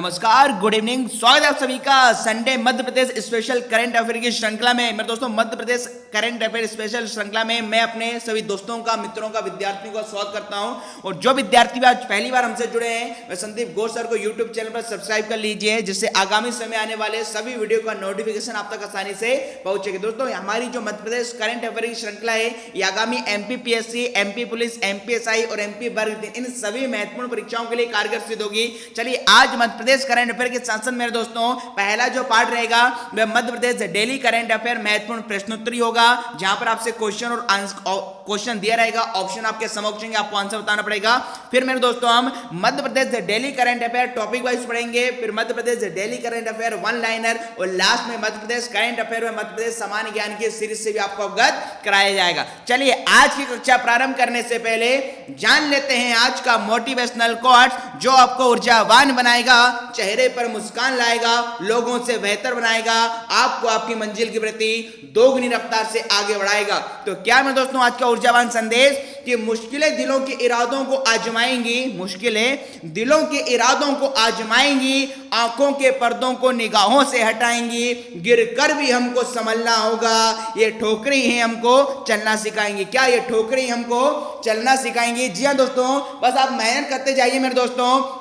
नमस्कार, good evening. स्वागत है आप सभी का Sunday Madhya Pradesh special current affair की श्रृंखला में। मेरे दोस्तों, Madhya Pradesh current affair special श्रृंखला में मैं अपने सभी दोस्तों का, मित्रों का, विद्यार्थियों का स्वागत करता हूं। और जो विद्यार्थी भी आज पहली बार हमसे जुड़े हैं, मैं संदीप घोष सर को यूट्यूब चैनल पर सब्सक्राइब कर लीजिए, जिससे आगामी समय आने वाले सभी वीडियो का नोटिफिकेशन आप तक आसानी से पहुंचेगा। दोस्तों, हमारी जो मध्य प्रदेश करंट अफेयर की श्रृंखला है, ये आगामी एमपीपीएससी, एमपी पुलिस, एमपीएसआई और एमपी वर्ग इन सभी महत्वपूर्ण परीक्षाओं के लिए कारगर सिद्ध होगी। चलिए, आज मध्य प्रदेश करंट अफेयर के साथ मेरे दोस्तों, पहला जो पार्ट रहेगा वह मध्य प्रदेश डेली करंट अफेयर महत्वपूर्ण प्रश्नोत्तरी होगा, जहां पर आपसे क्वेश्चन और आंसर क्वेश्चन दिया रहेगा, ऑप्शन आपके समक्ष होंगे, आपको आंसर बताना पड़ेगा। फिर मेरे दोस्तों, हम Madhya Pradesh daily current affair topic wise पढ़ेंगे, फिर Madhya Pradesh daily current affair one liner, और लास्ट में मध्य प्रदेश करंट अफेयर में मध्य प्रदेश सामान्य ज्ञान की सीरीज से भी आपको अवगत कराया जाएगा। चलिए, आज की कक्षा प्रारंभ करने से पहले जान लेते हैं आज का मोटिवेशनल कोट, जो आपको ऊर्जावान बनाएगा, चेहरे पर मुस्कान लाएगा, लोगों से बेहतर बनाएगा, आपको आपकी मंजिल की प्रति दोगुनी रफ्तार से आगे बढ़ाएगा। तो क्या मेरे दोस्तों, आज का ऊर्जावान संदेश कि मुश्किलें दिलों के इरादों को आजमाएंगी, मुश्किलें दिलों के इरादों को आजमाएंगी, आंखों के पर्दों को निगाहों से हटाएंगी, गिरकर भी हमको संभलना होगा, ये ठोकरें ही हमको चलना सिखाएंगी। क्या ये ठोकरें हमको चलना सिखाएंगी? जी हाँ दोस्तों, बस आप मेहनत करते जाइए मेरे दोस्तों,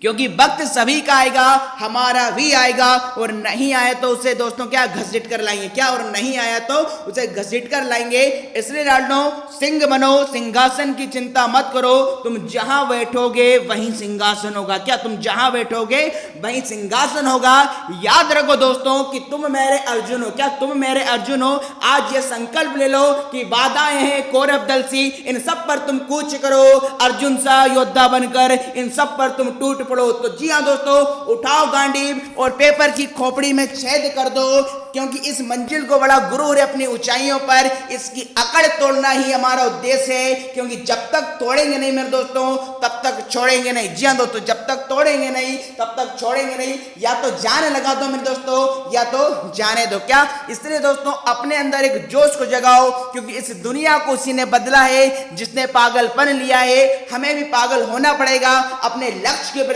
क्योंकि वक्त सभी का आएगा, हमारा भी आएगा, और नहीं आया तो उसे दोस्तों क्या घसीट कर लाएंगे, क्या, और नहीं आया तो उसे घसीट कर लाएंगे। इसलिए लाडलो, सिंह बनो, सिंहासन की चिंता मत करो, तुम जहां बैठोगे वहीं सिंहासन होगा। क्या, तुम जहां बैठोगे वहीं सिंहासन होगा। याद रखो दोस्तों कि तुम मेरे अर्जुन हो। क्या, तुम मेरे अर्जुन हो। आज ये संकल्प ले लो कि बाधाएं हैं कौरव दल सी, इन सब पर तुम कूच करो, अर्जुन सा योद्धा बनकर इन सब पर तुम टूट पड़ो। तो जी हाँ दोस्तों, उठाओ गांडीव और पेपर की खोपड़ी में छेद कर दो, क्योंकि इस मंजिल को बड़ा गुरूर है अपनी ऊंचाइयों पर, इसकी अकड़ तोड़ना ही हमारा उद्देश्य है। क्योंकि जब तक तोड़ेंगे नहीं मेरे दोस्तों, तब तक छोड़ेंगे नहीं। जी हाँ दोस्तों, जब तक तोड़ेंगे नहीं तब तक छोड़ेंगे नहीं। या तो जाने लगा दो मेरे दोस्तों, या तो जाने दो। क्या, इसलिए दोस्तों अपने अंदर एक जोश को जगाओ, क्योंकि इस दुनिया को उसी ने बदला है जिसने पागलपन लिया है। हमें भी पागल होना पड़ेगा अपने लक्ष्य के प्रति,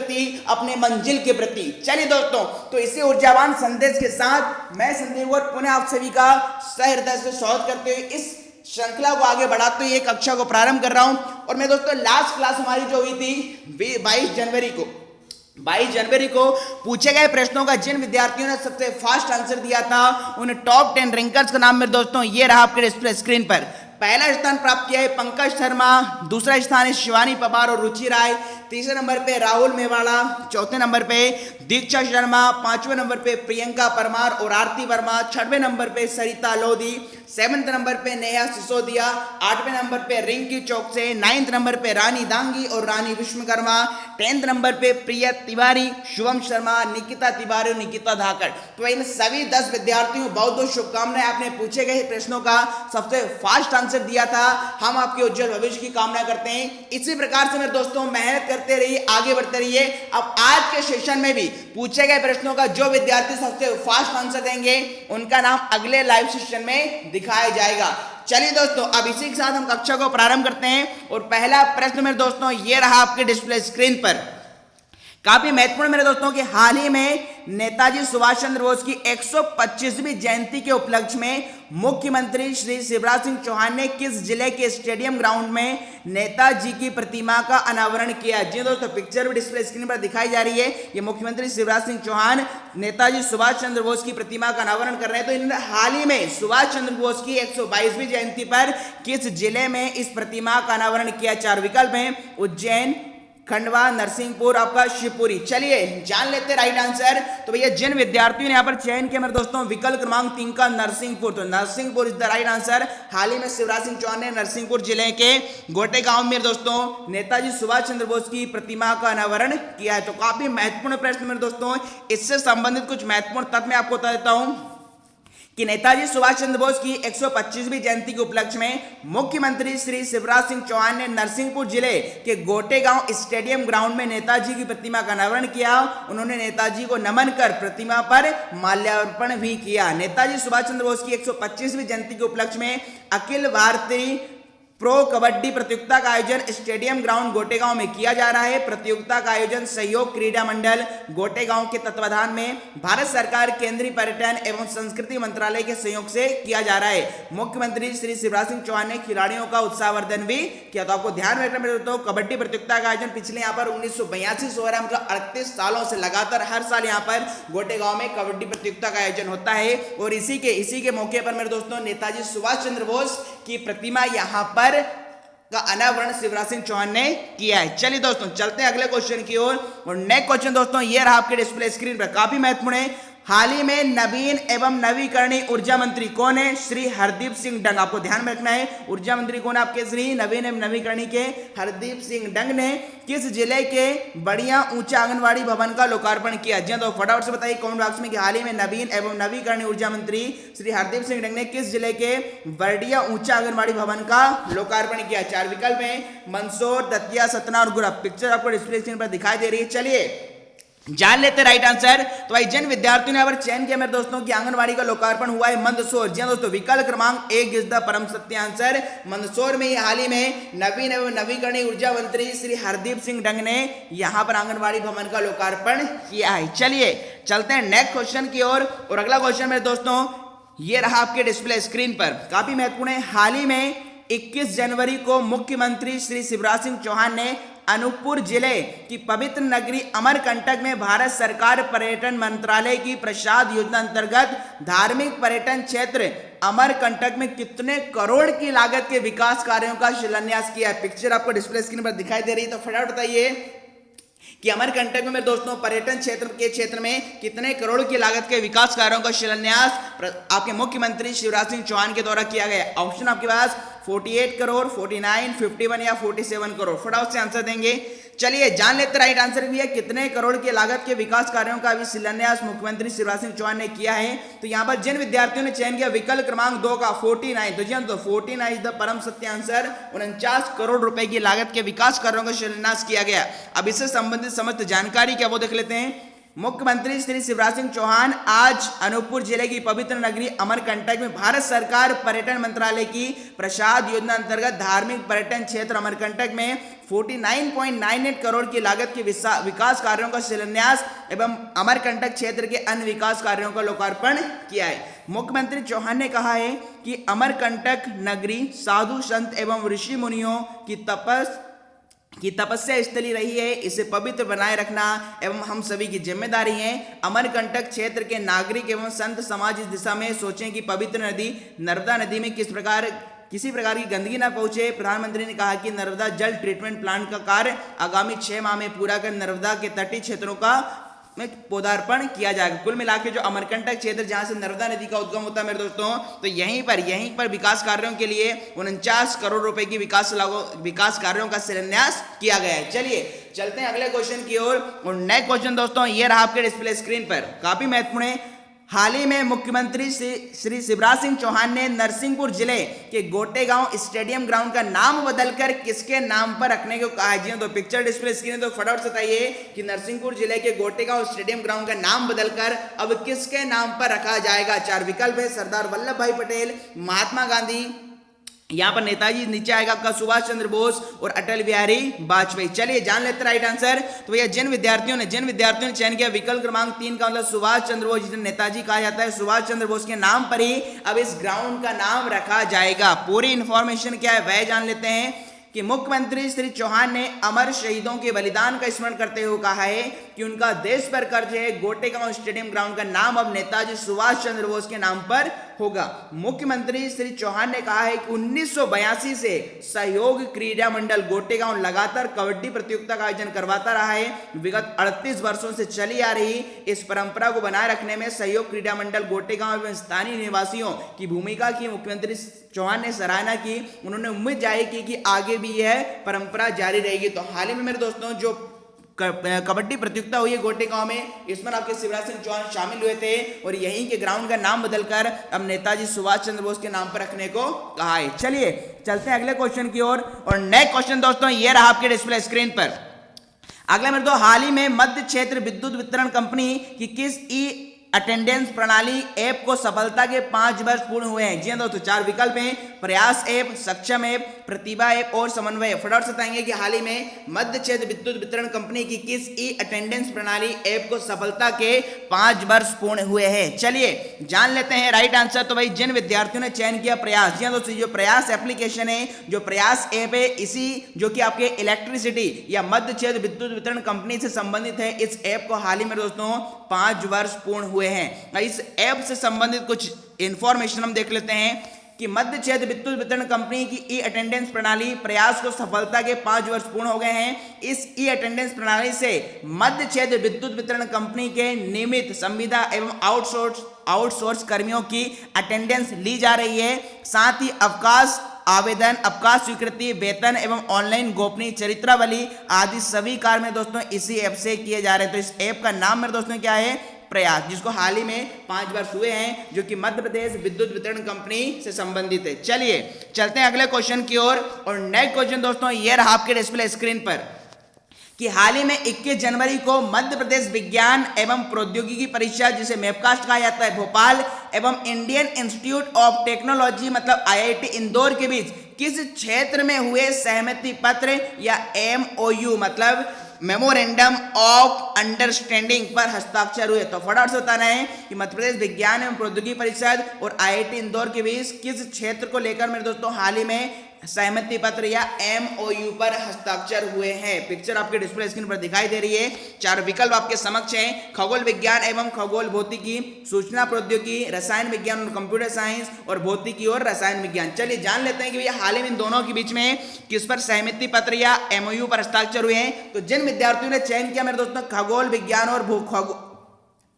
अपने मंजिल के प्रति। चलिए दोस्तों, तो इसी ऊर्जावान संदेश के साथ मैं संदीप घोष पुनः आप सभी का सहृदय से स्वागत करते हुए इस श्रृंखला को आगे बढ़ाते हुए कक्षा को प्रारंभ कर रहा हूं। और मैं दोस्तों, लास्ट क्लास हमारी जो हुई थी 22 जनवरी को पूछे गए प्रश्नों का जिन विद्यार्थियों ने सबसे फास्ट आंसर दिया था, उन टॉप 10 रैंकर्स का नाम मेरे दोस्तों ये रहा आपके डिस्प्ले स्क्रीन पर। पहला स्थान प्राप्त किया है पंकज शर्मा, दूसरा स्थान है शिवानी पवार और रुचि राय, तीसरे नंबर पे राहुल मेवाड़ा, चौथे नंबर पे दीक्षा शर्मा, पांचवें नंबर पे प्रियंका परमार और आरती वर्मा, छठवें नंबर पे सरिता लोधी, 7वें नंबर पे नेहा सिसोदिया, 8वें नंबर पे रिंकी चौकसे, 9th नंबर पे रानी दांगी और रानी विश्वकर्मा, 10th नंबर पे प्रिया तिवारी, शुभम शर्मा, निकिता तिवारी और निकिता धाकड़। तो इन सभी 10 विद्यार्थियों को बहुत बहुत शुभकामनाएं। आपने पूछे गए प्रश्नों का सबसे फास्ट आंसर दिया था। हम आपके उज्जवल भविष्य की कामना करते हैं। इसी प्रकार से मेरे दोस्तों मेहनत करते रहिए, आगे बढ़ते रहिए। अब आज के सेशन में भी पूछे गए प्रश्नों का जो विद्यार्थी सबसे फास्ट आंसर देंगे, उनका नाम अगले लाइव सेशन में दिखाया जाएगा। चलिए दोस्तों, अब इसी के साथ हम कक्षा को प्रारंभ करते हैं। और पहला प्रश्न मेरे दोस्तों ये रहा आपके डिस्प्ले स्क्रीन पर, काफी महत्वपूर्ण मेरे दोस्तों कि हाल ही में नेताजी सुभाष चंद्र बोस की 125वीं जयंती के उपलक्ष्य में मुख्यमंत्री श्री शिवराज सिंह चौहान ने किस जिले के स्टेडियम ग्राउंड में नेताजी की प्रतिमा का अनावरण किया? जी दोस्तों, पिक्चर भी डिस्प्ले स्क्रीन पर दिखाई जा रही है। ये मुख्यमंत्री शिवराज सिंह चौहान नेताजी सुभाष चंद्र बोस की प्रतिमा का अनावरण कर रहे हैं। तो इन्होंने हाल ही में सुभाष चंद्र बोस की 122वीं जयंती पर किस जिले में इस प्रतिमा का अनावरण किया? 4 विकल्प हैं, उज्जैन, खंडवा, नरसिंहपुर, आपका शिवपुरी। चलिए जान लेते राइट आंसर। तो भैया जिन विद्यार्थियों ने यहाँ पर चयन किया मेरे दोस्तों विकल्प क्रमांक 3 का नरसिंहपुर, तो Narsinghpur is the right answer. हाल ही में शिवराज सिंह चौहान ने नरसिंहपुर जिले के गोटे गांव में दोस्तों नेताजी सुभाष चंद्र बोस की प्रतिमा का अनावरण किया है। तो काफी महत्वपूर्ण प्रश्न मेरे दोस्तों, इससे संबंधित कुछ महत्वपूर्ण तथ्य मैं आपको बता देता हूं कि नेताजी सुभाष चंद्र बोस की 125वीं जयंती के उपलक्ष्य में मुख्यमंत्री श्री शिवराज सिंह चौहान ने नरसिंहपुर जिले के गोटे गांव स्टेडियम ग्राउंड में नेताजी की प्रतिमा का अनावरण किया। उन्होंने नेताजी को नमन कर प्रतिमा पर माल्यार्पण भी किया। नेताजी सुभाष चंद्र बोस की 125वीं जयंती के उपलक्ष्य में अखिल भारतीय प्रो कबड्डी प्रतियोगिता का आयोजन स्टेडियम ग्राउंड गोटेगांव में किया जा रहा है। प्रतियोगिता का आयोजन सहयोग क्रीड़ा मंडल गोटेगांव के तत्वाधान में भारत सरकार केंद्रीय पर्यटन एवं संस्कृति मंत्रालय के सहयोग से किया जा रहा है। मुख्यमंत्री श्री शिवराज सिंह चौहान ने खिलाड़ियों का उत्साहवर्धन भी किया। तो आपको ध्यान रखना मेरे दोस्तों, कबड्डी प्रतियोगिता का आयोजन पिछले यहाँ पर 1982 से हो रहा है, मतलब 38 सालों से लगातार हर साल यहाँ पर गोटेगांव में कबड्डी प्रतियोगिता का आयोजन होता है। और इसी के मौके पर मेरे दोस्तों नेताजी सुभाष चंद्र बोस की प्रतिमा यहाँ पर का अनावरण शिवराज सिंह चौहान ने किया है। चलिए दोस्तों चलते हैं अगले क्वेश्चन की ओर। और नेक्स्ट क्वेश्चन दोस्तों ये रहा आपके डिस्प्ले स्क्रीन पर, काफी महत्वपूर्ण है। हाल ही में नवीन एवं नवीकरणीय ऊर्जा मंत्री कौन है? श्री हरदीप सिंह डंग। आपको ध्यान में रखना है ऊर्जा मंत्री कौन है आपके? श्री नवीन एवं नवीकरणीय के हरदीप सिंह डंग ने किस जिले के बढ़िया ऊंचा आंगनवाड़ी भवन का लोकार्पण किया? जी तो फटाफट से बताइए कमेंट बॉक्स में कि हाल ही में नवीन एवं नवीकरणीय ऊर्जा मंत्री श्री हरदीप सिंह डंग ने किस जिले के बढ़िया ऊंचा आंगनवाड़ी भवन का लोकार्पण किया? 4 विकल्प है, मंदसौर, दतिया, सतना और गुरप। पिक्चर आपको डिस्प्ले स्क्रीन पर दिखाई दे रही है। चलिए जान लेते राइट आंसर। तो भाई जिन विद्यार्थियों ने यहाँ पर चयन किया मेरे दोस्तों की आंगनवाड़ी का लोकार्पण हुआ है मंदसौर। जी दोस्तों विकल्प क्रमांक 1 इज द परम सत्य आंसर। मंदसौर में हाल ही में नवीन एवं नवीकरणीय ऊर्जा मंत्री श्री हरदीप सिंह डंग ने यहाँ पर आंगनवाड़ी भवन का लोकार्पण किया है। चलिए चलते हैं नेक्स्ट क्वेश्चन की ओर। और अगला क्वेश्चन मेरे दोस्तों ये रहा आपके डिस्प्ले स्क्रीन पर, काफी महत्वपूर्ण है। हाल ही में 21 जनवरी को मुख्यमंत्री श्री शिवराज सिंह चौहान ने अनूपपुर जिले की पवित्र नगरी अमरकंटक में भारत सरकार पर्यटन मंत्रालय की प्रसाद योजना अंतर्गत धार्मिक पर्यटन क्षेत्र अमरकंटक में कितने करोड़ की लागत के विकास कार्यों का शिलान्यास किया है? पिक्चर आपको डिस्प्ले स्क्रीन पर दिखाई दे रही है। तो फटाफट बताइए कि अमरकंटक में मेरे दोस्तों पर्यटन क्षेत्र में कितने करोड़ की लागत के विकास कार्यों का शिलान्यास आपके मुख्यमंत्री शिवराज सिंह चौहान के द्वारा किया गया? ऑप्शन आपके पास 48 करोड़, 49, 51 या 47 करोड़। फटाफट से आंसर देंगे। चलिए जान लेते राइट आंसर भी है कितने करोड़ की लागत के विकास कार्यों का भी शिलान्यास मुख्यमंत्री शिवराज सिंह चौहान ने किया है। तो यहाँ पर जिन विद्यार्थियों ने चयन किया विकल्प क्रमांक 2 का 49, तो जी तो 49 इज द परम सत्य आंसर। 49 करोड़ रुपए की लागत के विकास कार्यों का शिलान्यास किया गया। अब इससे संबंधित समस्त जानकारी क्या वो देख लेते हैं। मुख्यमंत्री श्री शिवराज सिंह चौहान आज अनूपपुर जिले की पवित्र नगरी अमरकंटक में भारत सरकार पर्यटन मंत्रालय की प्रसाद योजना अंतर्गत धार्मिक पर्यटन क्षेत्र अमरकंटक में 49.98 करोड़ की लागत के विकास कार्यों का शिलान्यास एवं अमरकंटक क्षेत्र के अन्य विकास कार्यों का लोकार्पण किया है। मुख्यमंत्री चौहान ने कहा है कि अमरकंटक नगरी साधु संत एवं ऋषि मुनियों की तपस्या स्थली रही है। इसे पवित्र बनाए रखना एवं हम सभी की जिम्मेदारी है। अमरकंटक क्षेत्र के नागरिक एवं संत समाज इस दिशा में सोचें कि पवित्र नदी नर्मदा नदी में किसी प्रकार की गंदगी न पहुंचे। प्रधानमंत्री ने कहा कि नर्मदा जल ट्रीटमेंट प्लांट का कार्य आगामी 6 माह में पूरा कर नर्मदा के तटीय क्षेत्रों का में पौधारोपण किया जाएगा। कुल मिला के जो अमरकंटक क्षेत्र जहां से नर्मदा नदी का उद्गम होता है मेरे दोस्तों, तो यहीं पर विकास कार्यों के लिए 49 करोड़ रुपए की विकास कार्यों का शिलान्यास किया गया है। चलिए चलते हैं अगले क्वेश्चन की ओर। और नेक्स्ट क्वेश्चन दोस्तों ये रहा आपके डिस्प्ले स्क्रीन पर, काफी महत्वपूर्ण है। हाल ही में मुख्यमंत्री श्री शिवराज सिंह चौहान ने नरसिंहपुर जिले के गोटेगांव स्टेडियम ग्राउंड का नाम बदलकर किसके नाम पर रखने को कहा है? जी तो पिक्चर डिस्प्ले स्क्रीन तो फटाफट से बताइए कि नरसिंहपुर जिले के गोटेगांव स्टेडियम ग्राउंड का नाम बदलकर अब किसके नाम पर रखा जाएगा? 4 विकल्प है, सरदार वल्लभ भाई पटेल, महात्मा गांधी, यहाँ पर नेताजी नीचे आएगा आपका सुभाष चंद्र बोस और अटल बिहारी वाजपेयी। चलिए जान लेते राइट आंसर। तो भैया जिन विद्यार्थियों ने चयन किया विकल्प क्रमांक 3 का मतलब सुभाष चंद्र बोस, जिसे नेताजी कहा जाता है, सुभाष चंद्र बोस के नाम पर ही अब इस ग्राउंड का नाम रखा जाएगा। पूरी इंफॉर्मेशन क्या है वह जान लेते हैं कि मुख्यमंत्री श्री चौहान ने अमर शहीदों के बलिदान का स्मरण करते हुए कहा है कि उनका देश पर कर्ज है। गोटेगांव स्टेडियम ग्राउंड का नाम अब नेताजी सुभाष चंद्र बोस के नाम पर होगा। मुख्यमंत्री श्री चौहान ने कहा है कि 1982 से सहयोग क्रीड़ा मंडल गोटेगांव लगातार कबड्डी प्रतियोगिता का आयोजन करवाता रहा है। विगत 38 वर्षों से चली आ रही इस परंपरा को बनाए रखने में सहयोग क्रीड़ा मंडल गोटेगांव एवं स्थानीय निवासियों की भूमिका की मुख्यमंत्री चौहान ने सराहना की। उन्होंने उम्मीद जाहिर की कि आगे भी यह परंपरा जारी रहेगी। तो हाल ही में मेरे दोस्तों जो कबड्डी प्रतियोगिता हुई है गोटेगांव में, इसमें आपके शिवराज सिंह चौहान शामिल हुए थे और यहीं के ग्राउंड का नाम बदलकर अब नेताजी सुभाष चंद्र बोस के नाम पर रखने को कहा है। चलिए चलते हैं अगले क्वेश्चन की ओर। और नेक्स्ट क्वेश्चन दोस्तों ये रहा आपके डिस्प्ले स्क्रीन पर। अगला मेरे दोस्तों हाल ही में मध्य क्षेत्र विद्युत वितरण कंपनी की किस अटेंडेंस प्रणाली ऐप को सफलता के 5 वर्ष पूर्ण हुए हैं। जी हाँ दोस्तों, 4 विकल्प हैं, प्रयास ऐप, सक्षम ऐप, प्रतिभा ऐप और समन्वय। फटाफट से बताएंगे कि हाल ही में मध्य क्षेत्र विद्युत वितरण कंपनी की किस ई अटेंडेंस प्रणाली ऐप को सफलता के 5 वर्ष पूर्ण हुए हैं। चलिए जान लेते हैं राइट आंसर। तो भाई जिन विद्यार्थियों ने चयन किया प्रयास, जी हाँ दोस्तों, जो प्रयास एप्लीकेशन है, जो प्रयास ऐप है, इसी जो कि आपके इलेक्ट्रिसिटी या मध्य क्षेत्र विद्युत वितरण कंपनी से संबंधित है, इस ऐप को हाल ही में दोस्तों 5 वर्ष पूर्ण हुए हैं। इस ऐप से संबंधित कुछ इंफॉर्मेशन हम देख लेते हैं कि मध्य क्षेत्र विद्युत वितरण कंपनी की ई अटेंडेंस प्रणाली प्रयास को सफलता के 5 वर्ष पूर्ण हो गए हैं। इस ई अटेंडेंस प्रणाली से मध्य क्षेत्र विद्युत वितरण कंपनी के नियमित संविदा एवं आउटसोर्स कर्मियों की अटेंडेंस ली जा रही है। साथ ही अवकाश आवेदन, अवकाश स्वीकृति, वेतन एवं ऑनलाइन गोपनीय चरित्रावली आदि सभी कार्य में दोस्तों इसी ऐप से किए जा रहे हैं। तो इस ऐप का नाम मेरे दोस्तों क्या है? प्रयास, जिसको हाल ही में 5 वर्ष हुए हैं, जो कि मध्य प्रदेश विद्युत वितरण कंपनी से संबंधित है। चलिए चलते हैं अगले क्वेश्चन की ओर। और नेक्स्ट क्वेश्चन दोस्तों ये रहा आपके डिस्प्ले स्क्रीन पर कि हाल ही में 21 जनवरी को मध्य प्रदेश विज्ञान एवं प्रौद्योगिकी परिषद, जिसे मैपकास्ट कहा जाता है, भोपाल एवं इंडियन इंस्टीट्यूट ऑफ टेक्नोलॉजी मतलब IIT इंदौर के बीच किस क्षेत्र में हुए सहमति पत्र या MOU मतलब मेमोरेंडम ऑफ अंडरस्टैंडिंग पर हस्ताक्षर हुए। तो फटाफट से बताना है कि मध्य प्रदेश विज्ञान एवं प्रौद्योगिकी परिषद और IIT इंदौर के बीच किस क्षेत्र को लेकर मेरे दोस्तों हाल ही में सहमति पत्र या MOU पर हस्ताक्षर हुए हैं। पिक्चर आपके डिस्प्ले स्क्रीन पर दिखाई दे रही है। 4 विकल्प आपके समक्ष हैं, खगोल विज्ञान एवं खगोल भौतिकी, सूचना प्रौद्योगिकी, रसायन विज्ञान और कंप्यूटर साइंस और भौतिकी और रसायन विज्ञान। चलिए जान लेते हैं कि भैया हाल ही में इन दोनों के बीच में किस पर सहमति पत्र या MOU पर हस्ताक्षर हुए हैं। तो जिन विद्यार्थियों ने चयन किया मेरे दोस्तों खगोल विज्ञान और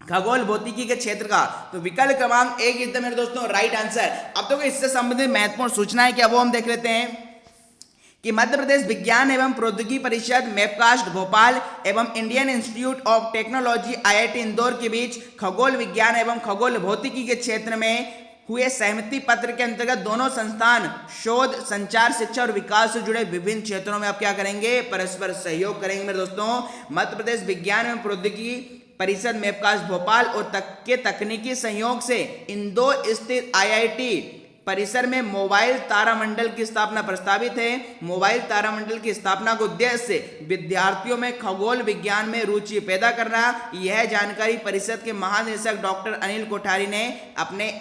खगोल भौतिकी के क्षेत्र का, तो विकल्प क्रमांक 1 एकदम मेरे दोस्तों राइट आंसर। अब तो इससे संबंधित महत्वपूर्ण सूचना है क्या, वो हम देख लेते हैं कि मध्य प्रदेश विज्ञान एवं प्रौद्योगिकी परिषद मैपकास्ट भोपाल एवं Indian institute of technology IIT Indore के बीच खगोल विज्ञान एवं खगोल भौतिकी के क्षेत्र में हुए सहमति पत्र के अंतर्गत दोनों संस्थान शोध, संचार, शिक्षा और विकास से जुड़े विभिन्न क्षेत्रों में आप क्या करेंगे? परस्पर सहयोग करेंगे मेरे दोस्तों। मध्य प्रदेश विज्ञान एवं प्रौद्योगिकी परिषद मैपकास्ट भोपाल और तकनीकी सहयोग से इंदौर स्थित IIT परिसर में मोबाइल तारामंडल की स्थापना प्रस्तावित है। मोबाइल तारामंडल की स्थापना का उद्देश्य से विद्यार्थियों में खगोल विज्ञान में रुचि पैदा करना। यह जानकारी परिषद के महानिदेशक डॉक्टर अनिल कोठारी ने अपने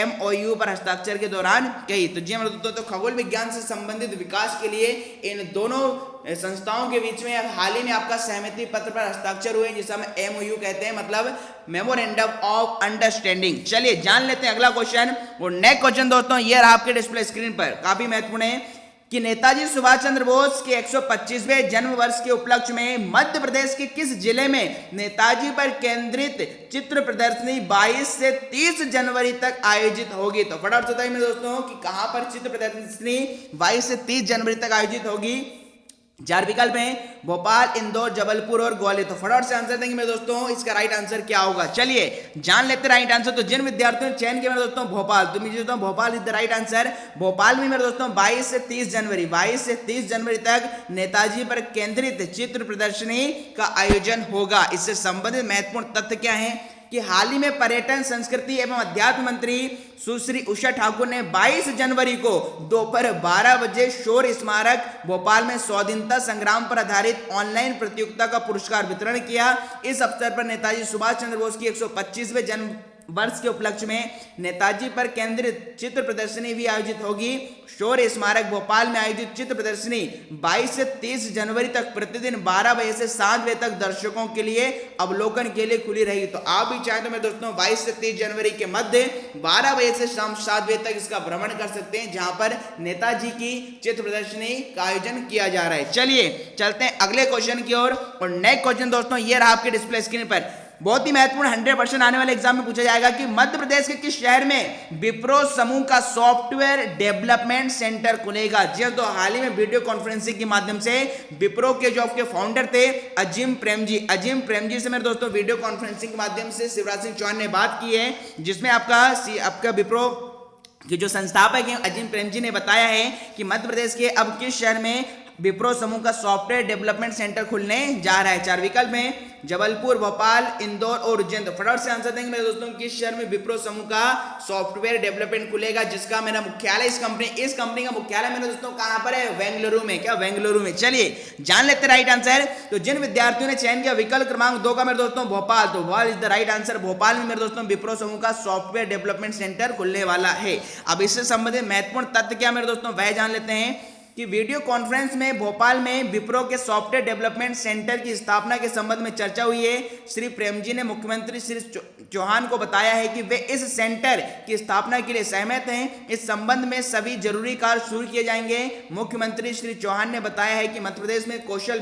MOU पर हस्ताक्षर के दौरान कही। तो जी दोस्तों, तो खगोल विज्ञान से संबंधित विकास के लिए इन दोनों संस्थाओं के बीच में हाल ही में आपका सहमति पत्र पर हस्ताक्षर हुए, जिसे हम MOU कहते हैं, मतलब मेमोरेंडम ऑफ अंडरस्टैंडिंग। चलिए जान लेते हैं अगला क्वेश्चन। और नेक्स्ट क्वेश्चन दोस्तों ये रहा आपके डिस्प्ले स्क्रीन पर, काफी महत्वपूर्ण है कि नेताजी सुभाष चंद्र बोस के 125वें जन्म वर्ष के उपलक्ष्य में मध्य प्रदेश के किस जिले में नेताजी पर केंद्रित चित्र प्रदर्शनी 22 से 30 जनवरी तक आयोजित होगी। तो फटाफट बताइए मेरे दोस्तों कि कहां पर चित्र प्रदर्शनी 22 से 30 जनवरी तक आयोजित होगी। 4 विकल्प हैं, भोपाल, इंदौर, जबलपुर और ग्वालियर। तो फटाफट से आंसर देंगे मेरे दोस्तों, इसका राइट आंसर क्या होगा। चलिए जान लेते राइट आंसर। तो जिन विद्यार्थियों ने चयन किया मेरे दोस्तों भोपाल, तो मुझे दोस्तों Bhopal is the right answer. Bhopal में मेरे दोस्तों 22 से 30 जनवरी तक नेताजी पर केंद्रित चित्र प्रदर्शनी का आयोजन होगा। इससे संबंधित महत्वपूर्ण तथ्य क्या है कि हाल ही में पर्यटन, संस्कृति एवं अध्यात्म मंत्री सुश्री उषा ठाकुर ने 22 जनवरी को दोपहर 12 बजे शौर्य स्मारक भोपाल में स्वाधीनता संग्राम पर आधारित ऑनलाइन प्रतियोगिता का पुरस्कार वितरण किया। इस अवसर पर नेताजी सुभाष चंद्र बोस की 125वें जन्म वर्ष के उपलक्ष्य में नेताजी पर केंद्रित चित्र प्रदर्शनी भी आयोजित होगी। शौर्य स्मारक भोपाल में आयोजित चित्र प्रदर्शनी 22 से 30 जनवरी तक प्रतिदिन 12 बजे से 7 बजे तक दर्शकों के लिए अवलोकन के लिए खुली रहेगी। तो आप भी चाहें तो मेरे दोस्तों 22 से 30 जनवरी के मध्य 12 बजे से शाम 7 बजे तक इसका भ्रमण कर सकते हैं, जहां पर नेताजी की चित्र प्रदर्शनी का आयोजन किया जा रहा है। चलिए चलते हैं अगले क्वेश्चन की ओर। और नेक्स्ट क्वेश्चन दोस्तों ये रहा आपके डिस्प्ले स्क्रीन पर, बहुत ही महत्वपूर्ण 100% आने वाले एग्जाम में पूछा जाएगा कि मध्य प्रदेश के किस शहर में विप्रो समूह का सॉफ्टवेयर डेवलपमेंट सेंटर खुलेगा। जी तो हाल ही में वीडियो कॉन्फ्रेंसिंग के माध्यम से विप्रो के जो आपके फाउंडर थे अजीम प्रेम जी से मेरे दोस्तों वीडियो कॉन्फ्रेंसिंग के माध्यम से शिवराज सिंह चौहान ने बात की है, जिसमें आपका विप्रो के जो संस्थापक हैं अजीम प्रेम जी ने बताया है कि मध्य प्रदेश के अब किस शहर में विप्रो समूह का सॉफ्टवेयर डेवलपमेंट सेंटर खुलने जा रहा है। 4 विकल्प में जबलपुर, भोपाल, इंदौर और उज्जैन। तो फटाफट से आंसर देंगे मेरे दोस्तों, किस शहर में विप्रो समूह का सॉफ्टवेयर डेवलपमेंट खुलेगा, जिसका मेरा मुख्यालय इस कंपनी का मुख्यालय मेरे दोस्तों कहां पर है? बेंगलुरु में। क्या? बेंगलुरु में। चलिए जान लेते राइट आंसर। तो जिन विद्यार्थियों ने चयन किया विकल्प क्रमांक 2 का मेरे दोस्तों भोपाल, तो Bhopal is the right answer. Bhopal में मेरे दोस्तों विप्रो समूह का सॉफ्टवेयर डेवलपमेंट सेंटर खुलने वाला है। अब इससे संबंधित महत्वपूर्ण तथ्य क्या मेरे दोस्तों, वह जान लेते हैं कि वीडियो कॉन्फ्रेंस में भोपाल में विप्रो के सॉफ्टवेयर डेवलपमेंट सेंटर की स्थापना के संबंध में चर्चा हुई है। श्री प्रेम जी ने मुख्यमंत्री श्री चौहान को बताया है कि वे इस सेंटर की स्थापना के लिए सहमत हैं। इस संबंध में सभी जरूरी कार्य शुरू किए जाएंगे। मुख्यमंत्री श्री चौहान ने बताया है कि मध्य प्रदेश में कौशल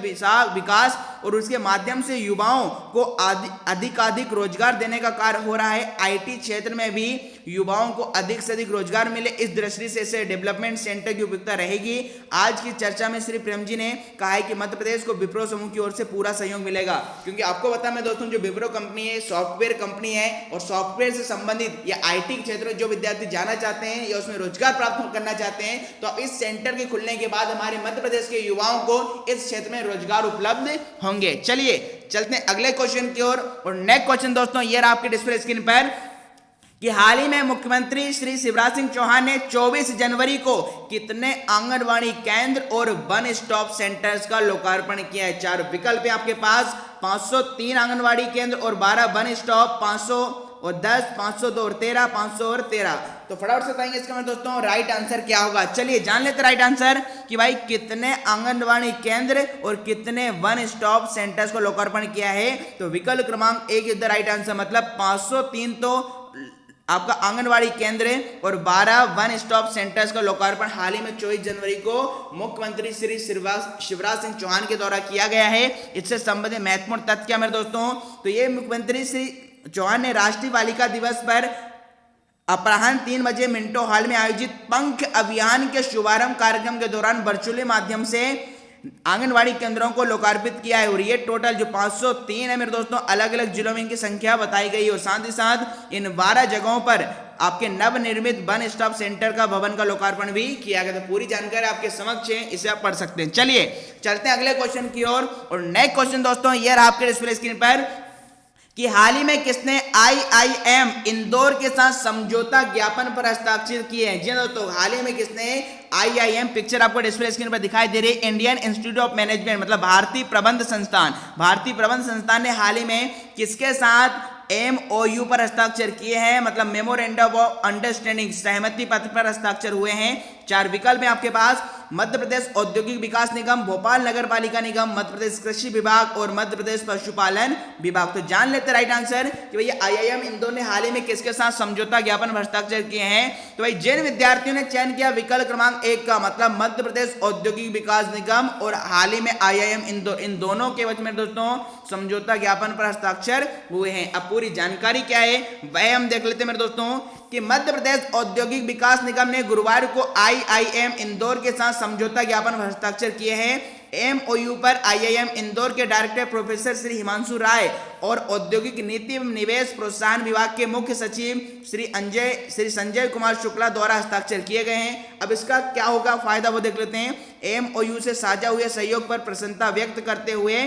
विकास और उसके माध्यम से युवाओं को अधिकाधिक रोजगार देने का कार्य हो रहा है। आईटी क्षेत्र में भी युवाओं को अधिक से अधिक रोजगार मिले, इस दृष्टि से इसे डेवलपमेंट सेंटर की उपयुक्तता रहेगी। आज की चर्चा में श्री प्रेम जी ने कहा है कि मध्य प्रदेश को विप्रो समूह की ओर से पूरा सहयोग मिलेगा, क्योंकि आपको पता है दोस्तों जो विप्रो कंपनी है सॉफ्टवेयर कंपनी है, और सॉफ्टवेयर से संबंधित या आईटी क्षेत्र में जो विद्यार्थी जाना चाहते हैं या उसमें रोजगार प्राप्त करना चाहते हैं, तो अब इस सेंटर के खुलने के बाद हमारे मध्य प्रदेश के युवाओं को इस क्षेत्र में रोजगार उपलब्ध होंगे। चलिए चलते हैं अगले क्वेश्चन की ओर। और नेक्स्ट क्वेश्चन दोस्तों ये रहा आपके डिस्प्ले स्क्रीन पर कि हाल ही में मुख्यमंत्री श्री शिवराज सिंह चौहान ने 24 जनवरी को कितने आंगनवाड़ी केंद्र और वन स्टॉप सेंटर्स का लोकार्पण किया है? 4 विकल्प है आपके पास, 503 आंगनवाड़ी केंद्र और 12 वन स्टॉप, 510, 502 और 13, 500 और 13। तो फटाफट से बताएंगे इसका मेरे दोस्तों राइट आंसर क्या होगा। चलिए जान लेते राइट आंसर कि भाई कितने आंगनवाड़ी केंद्र और कितने वन स्टॉप सेंटर्स को लोकार्पण किया है। तो विकल्प क्रमांक 1 इज द राइट आंसर, मतलब 503 तो आपका आंगनवाड़ी केंद्र और 12 वन स्टॉप सेंटर्स का लोकार्पण हाल ही में 24 जनवरी को मुख्यमंत्री श्री शिवराज सिंह चौहान के द्वारा किया गया है। इससे संबंधित महत्वपूर्ण तथ्य क्या मेरे दोस्तों, तो ये मुख्यमंत्री श्री चौहान ने राष्ट्रीय बालिका दिवस पर अपराह्न 3 बजे मिंटो हॉल में आयोजित पंख अभियान के शुभारंभ कार्यक्रम के दौरान वर्चुअली माध्यम से आंगनवाड़ी केंद्रों को लोकार्पित किया है। और ये टोटल जो 503 है मेरे दोस्तों अलग अलग जिलों में इनकी संख्या बताई गई है। और साथ ही साथ इन 12 जगहों पर आपके नवनिर्मित वन स्टॉप सेंटर का भवन का लोकार्पण भी किया गया। तो पूरी जानकारी आपके समक्ष है, इसे आप पढ़ सकते हैं। चलिए चलते हैं अगले क्वेश्चन की ओर। और नेक्स्ट क्वेश्चन दोस्तों ये रहा आपके डिस्प्ले स्क्रीन पर कि हाल ही में किसने IIM इंदौर के साथ समझौता ज्ञापन पर हस्ताक्षर किए हैं? जी दोस्तों हाल ही में किसने IIM, पिक्चर आपको डिस्प्ले स्क्रीन पर दिखाई दे रही है, इंडियन इंस्टीट्यूट ऑफ मैनेजमेंट मतलब भारतीय प्रबंध संस्थान ने हाल ही में किसके साथ MOU पर हस्ताक्षर किए हैं, मतलब मेमोरेंडम ऑफ अंडरस्टैंडिंग, सहमति पत्र पर हस्ताक्षर हुए हैं। 4 विकल्प हैं आपके पास, मध्य प्रदेश औद्योगिक विकास निगम, भोपाल नगर पालिका निगम, मध्य प्रदेश कृषि विभाग और मध्य प्रदेश पशुपालन विभाग। तो जान लेते राइट आंसर कि भैया IIM इंदौर ने हाल ही में किसके साथ समझौता ज्ञापन पर हस्ताक्षर किए हैं। तो भाई जिन विद्यार्थियों ने चयन किया विकल्प क्रमांक 1 का, मतलब मध्य प्रदेश औद्योगिक विकास निगम और हाल ही में IIM इंदौर, इन दोनों के बीच में दोस्तों समझौता ज्ञापन पर हस्ताक्षर हुए हैं। अब पूरी जानकारी क्या है वह हम देख लेते हैं मेरे दोस्तों कि मध्य प्रदेश औद्योगिक विकास निगम ने गुरुवार को IIM इंदौर के साथ समझौता ज्ञापन पर हस्ताक्षर किए हैं। MOU पर IIM इंदौर के डायरेक्टर प्रोफेसर श्री हिमांशु राय और औद्योगिक नीति एवं निवेश प्रोत्साहन विभाग के मुख्य सचिव श्री संजय कुमार शुक्ला द्वारा हस्ताक्षर किए गए हैं। अब इसका क्या होगा फायदा वो देख लेते हैं। MOU से साझा हुए सहयोग पर प्रसन्नता व्यक्त करते हुए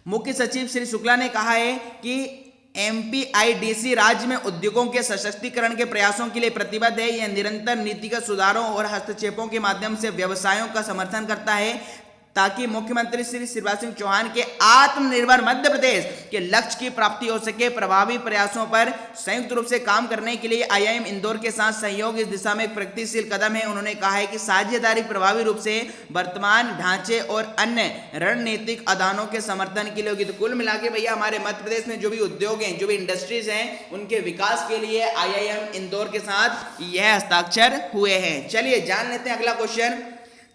मुख्य सचिव श्री शुक्ला ने कहा है कि MPIDC राज्य में उद्योगों के सशक्तिकरण के प्रयासों के लिए प्रतिबद्ध है। यह निरंतर नीतिगत सुधारों और हस्तक्षेपों के माध्यम से व्यवसायों का समर्थन करता है ताकि मुख्यमंत्री श्री शिवराज सिंह चौहान के आत्मनिर्भर मध्य प्रदेश के लक्ष्य की प्राप्ति हो सके। प्रभावी प्रयासों पर संयुक्त रूप से काम करने के लिए IIM इंदौर के साथ सहयोग इस दिशा में एक प्रगतिशील कदम है। उन्होंने कहा है कि साझेदारी प्रभावी रूप से वर्तमान ढांचे और अन्य रणनीतिक आदानों के समर्थन के लिए होगी। तो कुल मिला के भैया हमारे मध्य प्रदेश में जो भी उद्योग हैं, जो भी इंडस्ट्रीज हैं, उनके विकास के लिए IIM इंदौर के साथ यह हस्ताक्षर हुए हैं। चलिए जान लेते हैं अगला क्वेश्चन।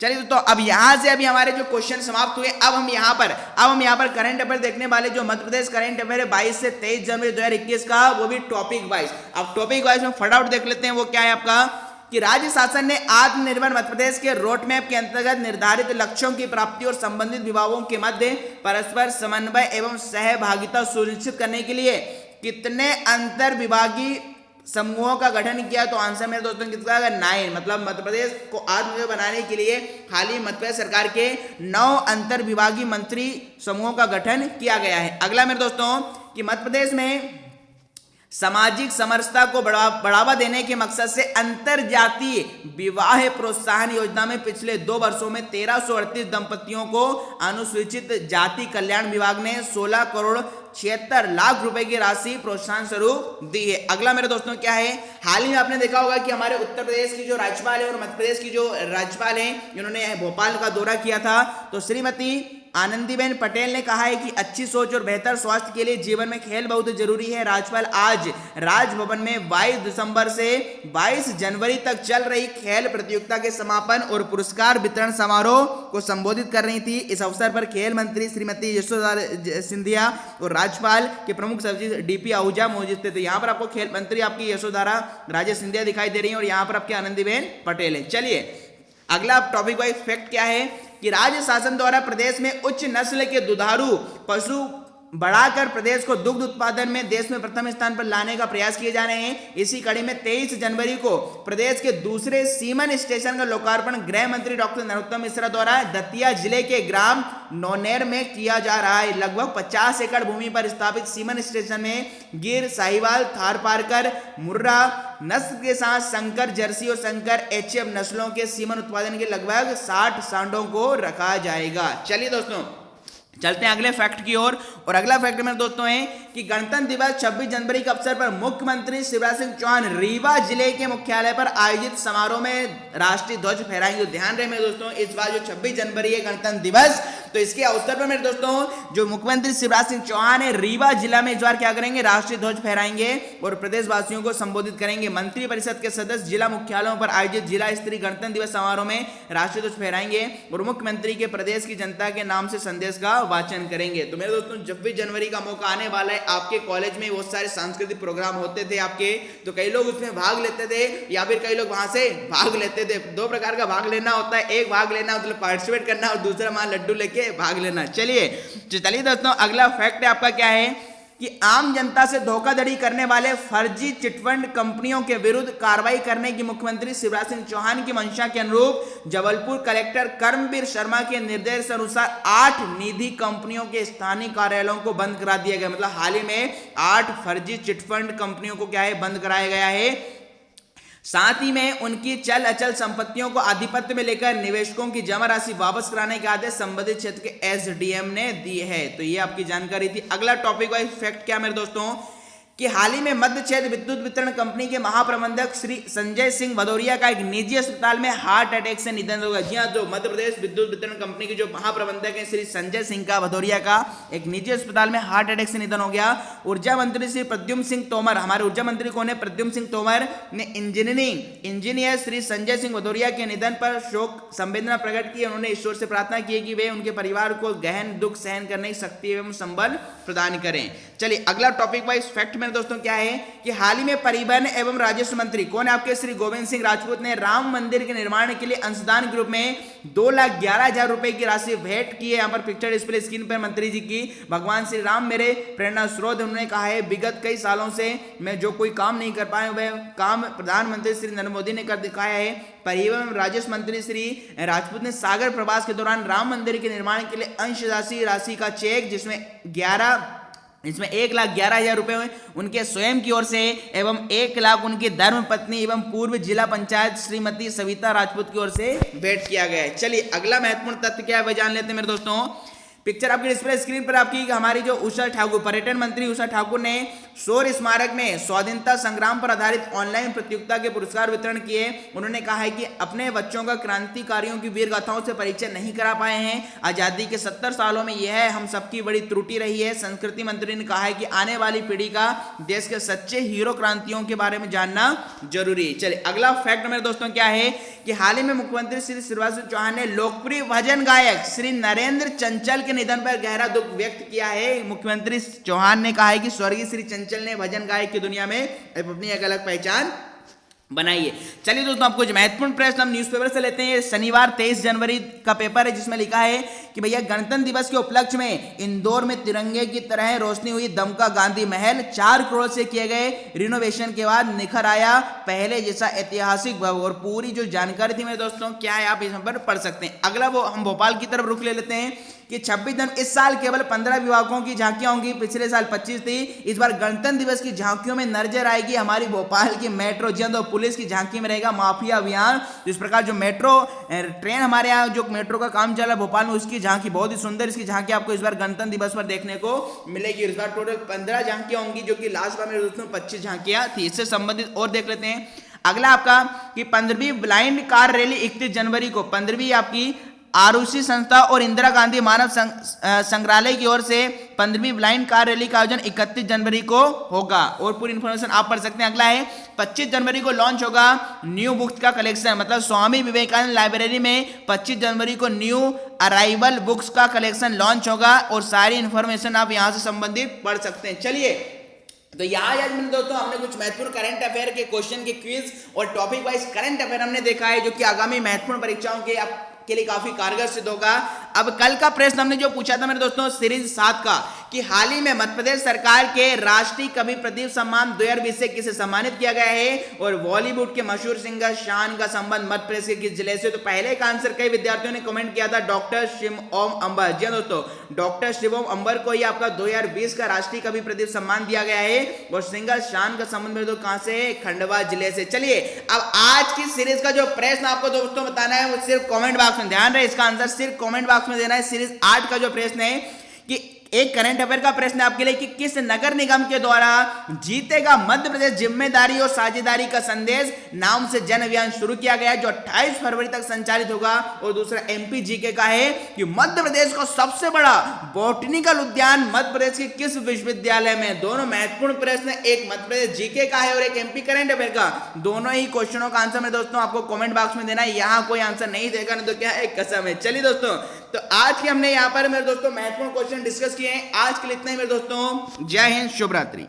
चलिए तो अब यहां से अभी हमारे जो क्वेश्चन समाप्त हुए, अब हम यहां पर करंट अफेयर देखने वाले जो मध्य प्रदेश करंट अफेयर है 22 से 23 जनवरी 2021 का, वो भी टॉपिक वाइज। अब टॉपिक वाइज में फटाफट देख लेते हैं वो क्या है आपका कि राज्य शासन ने आत्मनिर्भर मध्य प्रदेश के रोड मैप के अंतर्गत निर्धारित लक्ष्यों की प्राप्ति और संबंधित विभागों के मध्य परस्पर समन्वय एवं सहभागिता सुनिश्चित करने के लिए कितने अंतर विभागीय समूहों का गठन किया? तो आंसर मेरे दोस्तों किसका है? 9। मतलब मध्य प्रदेश को आत्मनिर्भर बनाने के लिए हाल ही मध्य प्रदेश सरकार के 9 अंतर विभागीय मंत्री समूहों का गठन किया गया है। अगला मेरे दोस्तों कि मध्य प्रदेश में सामाजिक समरसता को बढ़ावा देने के मकसद से अंतर जातीय विवाह प्रोत्साहन योजना में पिछले 2 वर्षों में 1338 दंपतियों को अनुसूचित जाति कल्याण विभाग ने 16 करोड़ 76 लाख रुपए की राशि प्रोत्साहन स्वरूप दी है। अगला मेरे दोस्तों क्या है? हाल ही में आपने देखा होगा कि हमारे उत्तर प्रदेश की जो राज्यपाल है और मध्य प्रदेश की जो राज्यपाल है, इन्होंने भोपाल का दौरा किया था। तो श्रीमती आनंदीबेन पटेल ने कहा है कि अच्छी सोच और बेहतर स्वास्थ्य के लिए जीवन में खेल बहुत जरूरी है। राज्यपाल आज राजभवन में 22 दिसंबर से 22 जनवरी तक चल रही खेल प्रतियोगिता के समापन और पुरस्कार वितरण समारोह को संबोधित कर रही थी। इस अवसर पर खेल मंत्री श्रीमती यशोधरा सिंधिया और राज्यपाल के प्रमुख सचिव डीपी आहूजा मौजूद थे। यहाँ पर आपको खेल मंत्री आपकी यशोधरा राजे सिंधिया दिखाई दे रही है और यहाँ पर आपकी आनंदीबेन पटेल है। चलिए अगला टॉपिक वाइज फैक्ट क्या है कि राज्य शासन द्वारा प्रदेश में उच्च नस्ल के दुधारू पशु बढ़ाकर प्रदेश को दुग्ध उत्पादन में देश में प्रथम स्थान पर लाने का प्रयास किए जा रहे हैं। इसी कड़ी में 23 जनवरी को प्रदेश के दूसरे सीमन स्टेशन का लोकार्पण गृह मंत्री डॉक्टर नरोत्तम मिश्रा द्वारा दतिया जिले के ग्राम नौनेर में किया जा रहा है। लगभग 50 एकड़ भूमि पर स्थापित सीमन स्टेशन में गिर, साहिवाल, थारपारकर, मुर्रा नस्ल के साथ संकर जर्सी और संकर एचएफ नस्लों के सीमन उत्पादन के लगभग 60 सांडों को रखा जाएगा। चलिए दोस्तों चलते हैं अगले फैक्ट की ओर और अगला फैक्ट मेरे दोस्तों है कि गणतंत्र दिवस 26 जनवरी के अवसर पर मुख्यमंत्री शिवराज सिंह चौहान रीवा जिले के मुख्यालय पर आयोजित समारोह में राष्ट्रीय ध्वज फहराएंगे। तो ध्यान रहे मेरे दोस्तों, इस बार जो 26 जनवरी है गणतंत्र दिवस, तो इसके अवसर पर मेरे दोस्तों जो मुख्यमंत्री शिवराज सिंह चौहान है रीवा जिला में इस बार क्या करेंगे? राष्ट्रीय ध्वज फहराएंगे और प्रदेशवासियों को संबोधित करेंगे। मंत्री परिषद के सदस्य जिला मुख्यालयों पर आयोजित जिला स्तरीय गणतंत्र दिवस समारोह में राष्ट्रीय ध्वज फहराएंगे और मुख्यमंत्री के प्रदेश की जनता के नाम से संदेश का वाचन करेंगे। तो मेरे दोस्तों 26 जनवरी का मौका आने वाला है। आपके कॉलेज में बहुत सारे सांस्कृतिक प्रोग्राम होते थे आपके, तो कई लोग उसमें भाग लेते थे या फिर कई लोग वहां से भाग लेते थे। 2 प्रकार का भाग लेना होता है, एक भाग लेना मतलब पार्टिसिपेट करना और दूसरा वहां लड्डू लेके भाग लेना। चलिए दोस्तों अगला फैक्ट आपका क्या है कि आम जनता से धोखाधड़ी करने वाले फर्जी चिटफंड कंपनियों के विरुद्ध कार्रवाई करने की मुख्यमंत्री शिवराज सिंह चौहान की मंशा के अनुरूप जबलपुर कलेक्टर कर्मवीर शर्मा के निर्देश अनुसार 8 निधि कंपनियों के स्थानीय कार्यालयों को बंद करा दिया गया। मतलब हाल ही में 8 फर्जी चिटफंड कंपनियों को क्या है? बंद कराया गया है। साथ ही में उनकी चल अचल संपत्तियों को आधिपत्य में लेकर निवेशकों की जमा राशि वापस कराने के आदेश संबंधित क्षेत्र के एसडीएम ने दिए हैं। तो ये आपकी जानकारी थी। अगला टॉपिक वाइज फैक्ट क्या मेरे दोस्तों कि हाल ही में मध्य क्षेत्र विद्युत वितरण कंपनी के महाप्रबंधक श्री संजय सिंह भदौरिया का एक निजी अस्पताल में हार्ट अटैक से निधन हो गया। जी हाँ, जो मध्य प्रदेश विद्युत वितरण कंपनी के जो महाप्रबंधक हैं श्री संजय सिंह का भदौरिया का एक निजी अस्पताल में हार्ट अटैक से निधन हो गया। ऊर्जा मंत्री श्री प्रद्युम्न सिंह तोमर, हमारे ऊर्जा मंत्री कौन है? प्रद्युम्न सिंह तोमर ने इंजीनियर श्री संजय सिंह भदौरिया के निधन पर शोक संवेदना प्रकट की। उन्होंने ईश्वर से प्रार्थना की कि वे उनके परिवार को गहन दुख सहन करने की शक्ति एवं संबल प्रदान करें। चलिए अगला टॉपिक वाइज फैक्ट में दोस्तों क्या है कि हाल ही में परिवहन एवं राजस्व मंत्री कौन है आपके? श्री गोविंद सिंह राजपूत ने राम मंदिर के निर्माण के लिए अंशदान के रूप में 2,11,000 रुपए की राशि भेंट की है। यहाँ पर पिक्चर डिस्प्ले स्क्रीन पर मंत्री जी की। भगवान श्री राम मेरे प्रेरणा स्रोत। उन्होंने कहा है विगत कई सालों से मैं जो कोई काम नहीं कर पाए वह काम प्रधानमंत्री श्री नरेंद्र मोदी ने कर दिखाया है। परिवहन एवं राजस्व मंत्री श्री राजपूत ने सागर प्रवास के दौरान राम मंदिर के निर्माण के लिए अंश राशि का चेक जिसमें 1,11,000 रुपए उनके स्वयं की ओर से एवं 1 लाख उनकी धर्म पत्नी एवं पूर्व जिला पंचायत श्रीमती सविता राजपूत की ओर से भेंट किया गया है। चलिए अगला महत्वपूर्ण तथ्य क्या है वह जान लेते हैं मेरे दोस्तों। पिक्चर आपकी डिस्प्ले स्क्रीन पर आपकी हमारी जो उषा ठाकुर, पर्यटन मंत्री उषा ठाकुर ने शौर्य स्मारक में स्वाधीनता संग्राम पर आधारित ऑनलाइन प्रतियोगिता के पुरस्कार वितरण किए। उन्होंने कहा है कि अपने बच्चों का क्रांतिकारियों की वीर गाथाओं से परिचय नहीं करा पाए हैं। आजादी के 70 सालों में यह हम सबकी बड़ी त्रुटि रही है। संस्कृति मंत्री ने कहा है कि आने वाली पीढ़ी का देश के सच्चे हीरो क्रांतियों के बारे में जानना जरूरी है। चलिए अगला फैक्ट मेरे दोस्तों क्या है कि हाल ही में मुख्यमंत्री श्री शिवराज सिंह चौहान ने लोकप्रिय भजन गायक श्री नरेंद्र चंचल के निधन पर गहरा दुख व्यक्त किया है। मुख्यमंत्री चौहान ने कहा है कि स्वर्गीय श्री चंचल ने भजन गायक की दुनिया में अपनी एक अलग पहचान बनाइए। चलिए दोस्तों, आपको जो महत्वपूर्ण प्रश्न हम न्यूज़पेपर से लेते हैं। शनिवार 23 जनवरी का पेपर है, जिसमें लिखा है कि भैया गणतंत्र दिवस के उपलक्ष्य में इंदौर में तिरंगे की तरह रोशनी हुई दमका गांधी महल, 4 करोड़ से किए गए रिनोवेशन के बाद निखर आया पहले जैसा ऐतिहासिक भवन। और पूरी जो जानकारी थी मेरे दोस्तों, क्या है आप यहाँ पर पढ़ सकते हैं। अगला वो हम भोपाल की तरफ रुख ले लेते हैं कि 26 जनवरी इस साल केवल 15 विभागों की झांकियां होंगी, पिछले साल 25 थी। इस बार गणतंत्र दिवस की झांकियों में नजर आएगी हमारी भोपाल की मेट्रो जल्द, और पुलिस की झांकी में रहेगा माफिया अभियान। इस प्रकार जो मेट्रो ट्रेन हमारे यहाँ जो मेट्रो का काम चल रहा है भोपाल में, उसकी झांकी बहुत ही सुंदर, इसकी झांकी आपको इस बार गणतंत्र दिवस पर देखने को मिलेगी। इस बार टोटल 15 झांकियां होंगी, जो कि लास्ट बार मेरे दोस्तों 25 झांकियां थी। इससे संबंधित और देख लेते हैं। अगला आपका कि 15वीं ब्लाइंड कार रैली 31 जनवरी को, 15वीं आपकी आरुषि संस्था और इंदिरा गांधी मानव संग्रहालय की ओर से 15वीं ब्लाइंड कार रैली का आयोजन 31 जनवरी को होगा। और पूरी इंफॉर्मेशन आप पढ़ सकते हैं। अगला है 25 जनवरी को लॉन्च होगा न्यू बुक्स का कलेक्शन, मतलब स्वामी विवेकानंद लाइब्रेरी में 25 जनवरी को न्यू अराइवल बुक्स का कलेक्शन लॉन्च होगा। और सारी इंफॉर्मेशन आप यहां से संबंधित पढ़ सकते हैं। चलिए, तो यहाँ आज मैंने दोस्तों हमने कुछ महत्वपूर्ण करंट अफेयर के क्वेश्चन के क्विज और टॉपिक वाइज करंट अफेयर हमने देखा है, जो कि आगामी महत्वपूर्ण परीक्षाओं के लिए काफी कारगर सिद्ध होगा। अब कल का प्रश्न हमने जो पूछा था मेरे दोस्तों सीरीज 7 का, कि हाल ही में मध्य प्रदेश सरकार के राष्ट्रीय कवि प्रदीप सम्मान 2020 से किसे सम्मानित किया गया है, और बॉलीवुड के मशहूर सिंगर शान का संबंध मध्य प्रदेश के किस जिले से। तो पहले का आंसर कई विद्यार्थियों ने कमेंट किया था डॉक्टर शिवोम अंबर। जी दोस्तों, डॉक्टर शिवोम अंबर को ही आपका 2020 का राष्ट्रीय कवि प्रदीप सम्मान दिया गया है। और सिंगर शान का संबंध मेरे दोस्तों कहां से, खंडवा जिले से। चलिए, अब आज की सीरीज का जो प्रश्न आपको दोस्तों बताना है वो सिर्फ कमेंट बॉक्स में, ध्यान रहे इसका आंसर सिर्फ कमेंट बॉक्स में देना है। सीरीज 8 का जो प्रश्न है कि एक करंट अफेयर का प्रश्न आपके लिए कि किस नगर निगम के द्वारा जीतेगा मध्य प्रदेश जिम्मेदारी और साझेदारी का संदेश नाम से जन अभियान शुरू किया गया है, जो 28 फरवरी तक संचालित होगा। और दूसरा एमपी जीके का है कि मध्य प्रदेश का सबसे बड़ा बॉटनिकल उद्यान मध्य प्रदेश के किस विश्वविद्यालय में। दोनों महत्वपूर्ण प्रश्न, एक मध्य प्रदेश जीके का है और एक एमपी करंट अफेयर का। दोनों ही क्वेश्चनों का आंसर में दोस्तों आपको कमेंट बॉक्स में देना है। यहां कोई आंसर नहीं देगा नहीं तो क्या है, कसम है। चलिए दोस्तों, तो आज के हमने यहाँ पर मेरे दोस्तों महत्वपूर्ण क्वेश्चन डिस्कस किए हैं। आज के लिए इतना ही मेरे दोस्तों, जय हिंद, शुभ रात्रि।